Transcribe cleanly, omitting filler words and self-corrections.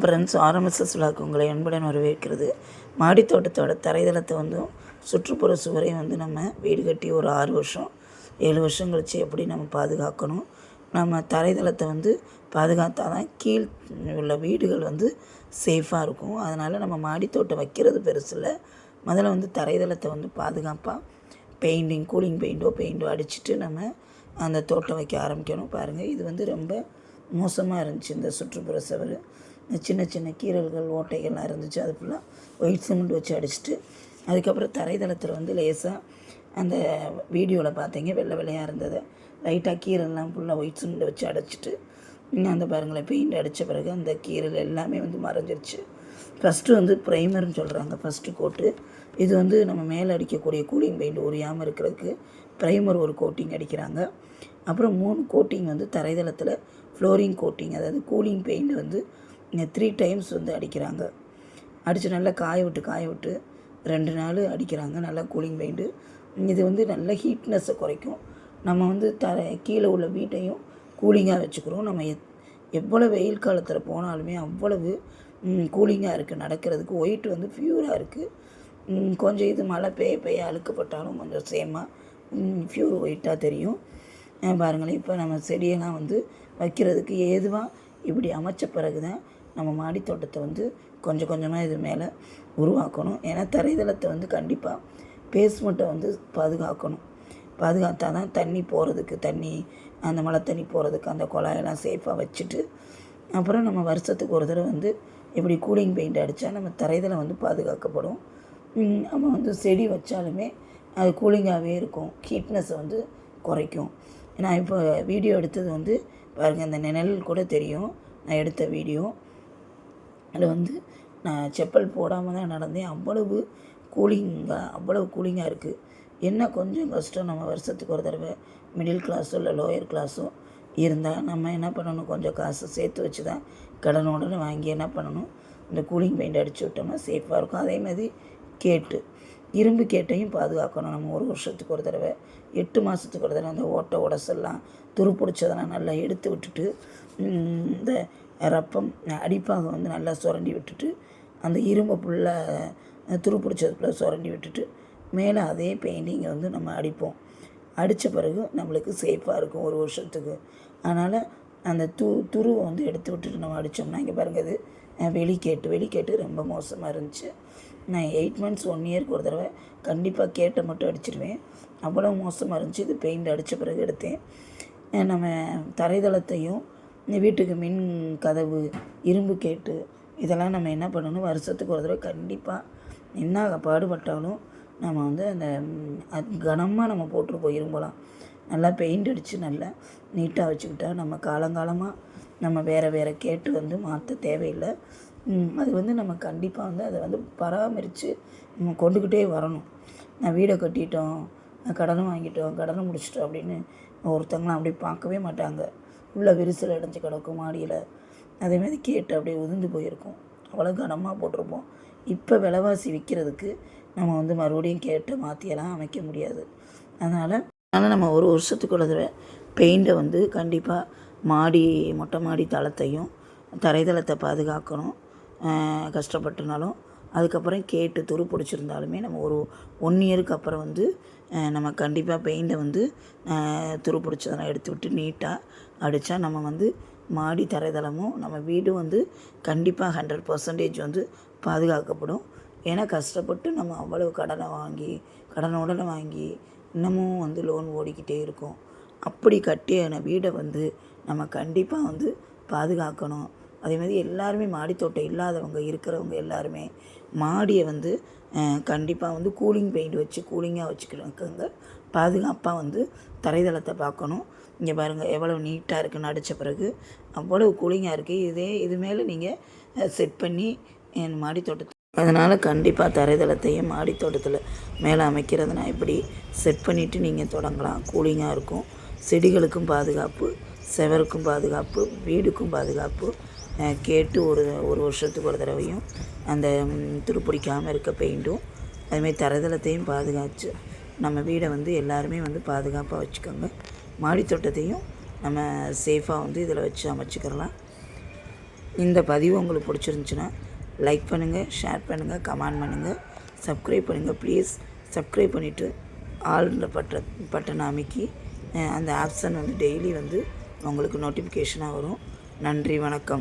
Friends, RMSS விழாக்கு உங்களை அன்புடன் வரவேற்கிறது. மாடி தோட்டத்தோட தரைதளத்தை சுற்றுப்புற சுவரையும் நம்ம வீடு கட்டி ஒரு 6 வருஷம் 7 வருஷம் கழிச்சு எப்படி நம்ம பாதுகாக்கணும், நம்ம தரைதளத்தை பாதுகாத்தா தான் கீழ் உள்ள வீடுகள் சேஃபாக இருக்கும். அதனால் நம்ம மாடி தோட்டம் வைக்கிறது பெருசில்லை. முதல்ல தரைதளத்தை பாதுகாப்பாக கூலிங் பெயிண்டோ அடிச்சுட்டு நம்ம அந்த தோட்டம் வைக்க ஆரம்பிக்கணும். பாருங்கள், இது ரொம்ப மோசமாக இருந்துச்சு. இந்த சுற்றுப்புற சுவர் சின்ன சின்ன கீறல்கள் ஓட்டைகள்லாம் இருந்துச்சு. அது ஃபுல்லாக ஒயிட் சிமெண்ட் வச்சு அடிச்சுட்டு, அதுக்கப்புறம் தரைதளத்தில் லேசாக அந்த வீடியோவில் பார்த்தீங்க வெள்ளை வெள்ளையாக இருந்தது. லைட்டாக கீரல்லாம் ஃபுல்லாக ஒயிட் சிமெண்ட் வச்சு அடைச்சிட்டு, அந்த பாருங்களேன் பெயிண்ட் அடித்த பிறகு அந்த கீரல் எல்லாமே மறைஞ்சிருச்சு. ஃபஸ்ட்டு ப்ரைமர்னு சொல்கிறாங்க, ஃபஸ்ட்டு கோட்டு. இது நம்ம மேலே அடிக்கக்கூடிய கூலிங் பெயிண்ட் உரியாமல் இருக்கிறதுக்கு ப்ரைமர் ஒரு கோட்டிங் அடிக்கிறாங்க. அப்புறம் 3 கோட்டிங் தரைதளத்தில் ஃப்ளோரிங் கோட்டிங், அதாவது கூலிங் பெயிண்ட் 3 டைம்ஸ் அடிக்கிறாங்க. அடித்து நல்லா காய விட்டு 2 நாள் அடிக்கிறாங்க நல்லா கூலிங் பெயிண்ட்டு. இது நல்ல ஹீட்னஸை குறைக்கும். நம்ம கீழே உள்ள வீட்டையும் கூலிங்காக வச்சுக்கிறோம். நம்ம எவ்வளோ வெயில் காலத்தில் போனாலுமே அவ்வளவு கூலிங்காக இருக்குது. நடக்கிறதுக்கு ஒயிட் ஃப்யூராக இருக்குது. கொஞ்சம் இது மழை பெய்ய அழுக்கப்பட்டாலும் கொஞ்சம் சேமாக ஃப்யூர் ஒயிட்டாக தெரியும். பாருங்களேன், இப்போ நம்ம செடியெல்லாம் வைக்கிறதுக்கு ஏதுவாக இப்படி அமைச்ச பிறகு தான் நம்ம மாடி தோட்டத்தை கொஞ்சம் கொஞ்சமாக இது மேலே உருவாக்கணும். ஏன்னா தரைதளத்தை கண்டிப்பாக பேஸ்மெண்ட்டை பாதுகாக்கணும். பாதுகாத்தா தான் தண்ணி அந்த மழை தண்ணி போகிறதுக்கு அந்த குழாயெல்லாம் சேஃபாக வச்சுட்டு, அப்புறம் நம்ம வருஷத்துக்கு ஒரு தடவை இப்படி கூலிங் பெயிண்ட் அடித்தா நம்ம தரைதளம் பாதுகாக்கப்படும். நம்ம செடி வச்சாலுமே அது கூலிங்காகவே இருக்கும், ஹீட்னஸை குறைக்கும். நான் இப்போ வீடியோ எடுத்தது பாருங்கள், அந்த நிழல் கூட தெரியும் நான் எடுத்த வீடியோ. அதில் நான் செப்பல் போடாமல் தான் நடந்தேன். அவ்வளவு கூலிங்காக இருக்குது. என்ன கொஞ்சம் கஷ்டம், நம்ம வருஷத்துக்கு ஒரு தடவை மிடில் கிளாஸோ இல்லை லோயர் கிளாஸோ இருந்தால் நம்ம என்ன பண்ணணும், கொஞ்சம் காசு சேர்த்து வச்சு தான் கடனோடனே வாங்கி என்ன பண்ணணும், இந்த கூலிங் பெயிண்ட் அடித்து விட்டோம்னா சேஃபாக இருக்கும். அதே மாதிரி இரும்பு கேட்டையும் பாதுகாக்கணும். நம்ம ஒரு வருஷத்துக்கு ஒரு தடவை 8 மாதத்துக்கு ஒரு தடவை அந்த ஓட்டை உடசெல்லாம் துருப்பிடிச்சதெல்லாம் நல்லா எடுத்து விட்டுட்டு, இந்த ரப்பம் அடிப்பாக நல்லா சுரண்டி விட்டுட்டு, அந்த இரும்பை ஃபுல்லாக துருப்பிடிச்சது ஃபுல்லாக சுரண்டி விட்டுட்டு மேலே அதே பெயிண்டிங்கை நம்ம அடிப்போம். அடித்த பிறகு நம்மளுக்கு சேஃபாக இருக்கும் ஒரு வருஷத்துக்கு. அதனால் அந்த துருவை எடுத்து விட்டுட்டு நம்ம அடித்தோம்னா, இங்கே பாருங்கள், இது வெளிக்கேட்டு ரொம்ப மோசமாக இருந்துச்சு. நான் 8 months 1 yearக்கு ஒரு தடவை கண்டிப்பாக கேட்டை மட்டும் அடிச்சிடுவேன். அவ்வளோ மோசமாக இருந்துச்சு. இது பெயிண்ட் அடித்த பிறகு எடுத்தேன். நம்ம தரைதளத்தையும் வீட்டுக்கு மின் கதவு இரும்பு கேட்டு இதெல்லாம் நம்ம என்ன பண்ணணும், வருஷத்துக்கு ஒரு தடவை கண்டிப்பாக என்ன பாடுபட்டாலும் நம்ம அந்த கனமாக நம்ம போட்டிருப்போம் இரும்பலாம் நல்லா பெயிண்ட் அடித்து நல்லா நீட்டாக வச்சுக்கிட்டா நம்ம காலங்காலமாக நம்ம வேறு கேட்டு மாற்ற தேவையில்லை. அது நம்ம கண்டிப்பாக அதை பராமரித்து நம்ம கொண்டுக்கிட்டே வரணும். நான் வீடை கட்டிட்டோம், கடனும் வாங்கிட்டோம், கடனை முடிச்சிட்டோம் அப்படின்னு ஒருத்தங்களாம் அப்படி பார்க்கவே மாட்டாங்க. உள்ள விரிசல் அடைஞ்சு கிடக்கும் மாடியில். அதேமாதிரி கேட்டு அப்படியே உதிர்ந்து போயிருக்கும். அவ்வளோ கனமாக போட்டிருப்போம். இப்போ விலைவாசி விற்கிறதுக்கு நம்ம மறுபடியும் கேட்டு மாற்றியெல்லாம் அமைக்க முடியாது. அதனால் நம்ம ஒரு வருஷத்துக்கு ஒரு தடவை பெயிண்டை கண்டிப்பாக மொட்டை மாடி தளத்தையும் தரைதளத்தை பாதுகாக்கணும். கஷ்டப்பட்டுனாலும் அதுக்கப்புறம் கேட்டு துரு பிடிச்சிருந்தாலுமே நம்ம ஒரு 1 yearக்கு அப்புறம் நம்ம கண்டிப்பாக பெயிண்டை துரு பிடிச்சதெல்லாம் எடுத்து விட்டு நீட்டாக அடித்தா நம்ம மாடி தரைதளமும் நம்ம வீடும் கண்டிப்பாக 100% பாதுகாக்கப்படும். ஏன்னா கஷ்டப்பட்டு நம்ம அவ்வளவு கடனோடனே வாங்கி இன்னமும் லோன் ஓடிக்கிட்டே இருக்கும். அப்படி கட்டிய வீடை நம்ம கண்டிப்பாக பாதுகாக்கணும். அதேமாதிரி எல்லாருமே மாடித்தோட்டம் இல்லாதவங்க இருக்கிறவங்க எல்லாருமே மாடியை கண்டிப்பாக கூலிங் பெயிண்ட் வச்சு கூலிங்காக வச்சுக்கிறவங்க பாதுகாப்பாக தரைதளத்தை பார்க்கணும். இங்கே பாருங்கள் எவ்வளோ நீட்டாக இருக்குன்னு அடித்த பிறகு அவ்வளோ கூலிங்காக இருக்குது. இது மேலே நீங்கள் செட் பண்ணி என் மாடித்தோட்டத்தை, அதனால் கண்டிப்பாக தரைதளத்தையும் மாடித்தோட்டத்தில் மேலே அமைக்கிறதுனா இப்படி செட் பண்ணிவிட்டு நீங்கள் தொடங்கலாம். கூலிங்காக இருக்கும். செடிகளுக்கும் பாதுகாப்பு, செவருக்கும் பாதுகாப்பு, வீடுக்கும் பாதுகாப்பு. கேட்டு ஒரு வருஷத்துக்கு ஒரு தடவையும் அந்த துருப்பிடிக்காமல் இருக்க பெயிண்ட்டும் அதுமாதிரி தரைதளத்தையும் பாதுகாத்து நம்ம வீடை எல்லாருமே பாதுகாப்பாக வச்சுக்கோங்க. மாடித்தோட்டத்தையும் நம்ம சேஃபாக இதில் வச்சு அமைச்சிக்கிறலாம். இந்த பதிவு உங்களுக்கு பிடிச்சிருந்துச்சுன்னா லைக் பண்ணுங்கள், ஷேர் பண்ணுங்கள், கமெண்ட் பண்ணுங்கள், சப்ஸ்கிரைப் பண்ணுங்கள். ப்ளீஸ் சப்ஸ்கிரைப் பண்ணிவிட்டு ஆல்ன்ற பட்டன் அமைக்கி அந்த ஆப்ஷன் வந்து டெய்லி வந்து உங்களுக்கு நோட்டிஃபிகேஷனாக வரும். நன்றி, வணக்கம்.